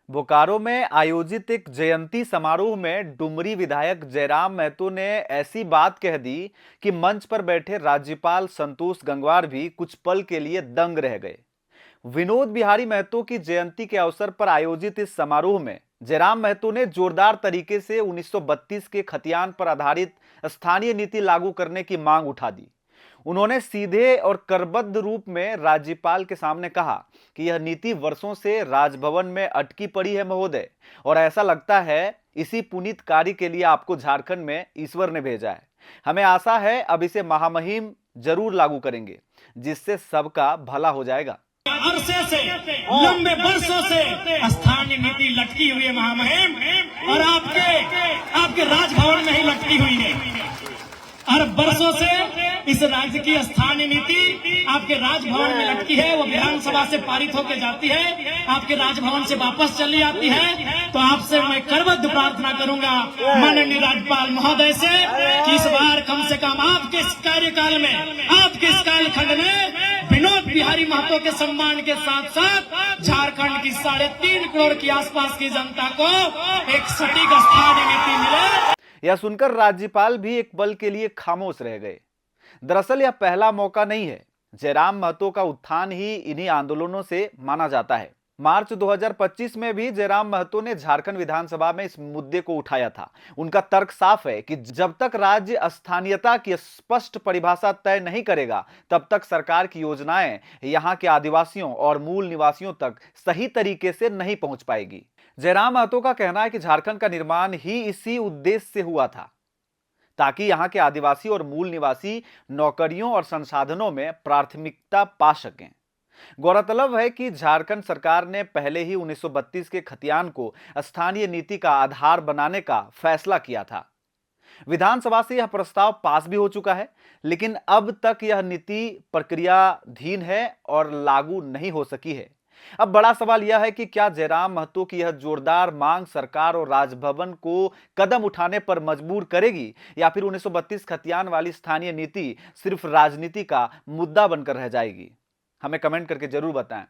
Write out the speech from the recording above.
बोकारो में आयोजित एक जयंती समारोह में डुमरी विधायक जयराम महतो ने ऐसी बात कह दी कि मंच पर बैठे राज्यपाल संतोष गंगवार भी कुछ पल के लिए दंग रह गए। विनोद बिहारी महतो की जयंती के अवसर पर आयोजित इस समारोह में जयराम महतो ने जोरदार तरीके से 1932 के खतियान पर आधारित स्थानीय नीति लागू करने की मांग उठा दी। उन्होंने सीधे और करबद्ध रूप में राज्यपाल के सामने कहा कि यह नीति वर्षों से राजभवन में अटकी पड़ी है महोदय, और ऐसा लगता है इसी पुनीत कार्य के लिए आपको झारखंड में ईश्वर ने भेजा है। हमें आशा है अब इसे महामहिम जरूर लागू करेंगे, जिससे सबका भला हो जाएगा। अरसे से लंबे वर्षों से स्थानीय नीति लटकी हुई है महामहिम, और आपके राजभवन में ही लटकी हुई है। और बरसों से इस राज्य की स्थानीय नीति आपके राजभवन में लटकी है। वो विधानसभा से पारित होकर जाती है, आपके राजभवन से वापस चली आती है। तो आपसे मैं करबद्ध प्रार्थना करूंगा माननीय राज्यपाल महोदय से कि इस बार कम से कम आपके इस कार्यकाल में, आपके इस कालखंड में विनोद बिहारी महतो के सम्मान के साथ साथ झारखंड की 3.5 करोड़ की आसपास की जनता को एक सटीक स्थानीय नीति मिले। यह सुनकर राज्यपाल भी एक पल के लिए खामोश रह गए। दरअसल यह पहला मौका नहीं है। जयराम महतो का उत्थान ही इन्हीं आंदोलनों से माना जाता है। मार्च 2025 में भी जयराम महतो ने झारखंड विधानसभा में इस मुद्दे को उठाया था। उनका तर्क साफ है कि जब तक राज्य स्थानीयता की स्पष्ट परिभाषा तय नहीं करेगा, तब तक सरकार की योजनाएं यहां के आदिवासियों और मूल निवासियों तक सही तरीके से नहीं पहुंच पाएगी। जयराम महतो का कहना है कि झारखंड का निर्माण ही इसी उद्देश्य से हुआ था, ताकि यहां के आदिवासी और मूल निवासी नौकरियों और संसाधनों में प्राथमिकता पा सकें। गौरतलब है कि झारखंड सरकार ने पहले ही 1932 के खतियान को स्थानीय नीति का आधार बनाने का फैसला किया था। विधानसभा से यह प्रस्ताव पास भी हो चुका है, लेकिन अब तक यह नीति प्रक्रियाधीन है और लागू नहीं हो सकी है। अब बड़ा सवाल यह है कि क्या जयराम महतो की यह जोरदार मांग सरकार और राजभवन को कदम उठाने पर मजबूर करेगी, या फिर 1932 खतियान वाली स्थानीय नीति सिर्फ राजनीति का मुद्दा बनकर रह जाएगी। हमें कमेंट करके जरूर बताएं।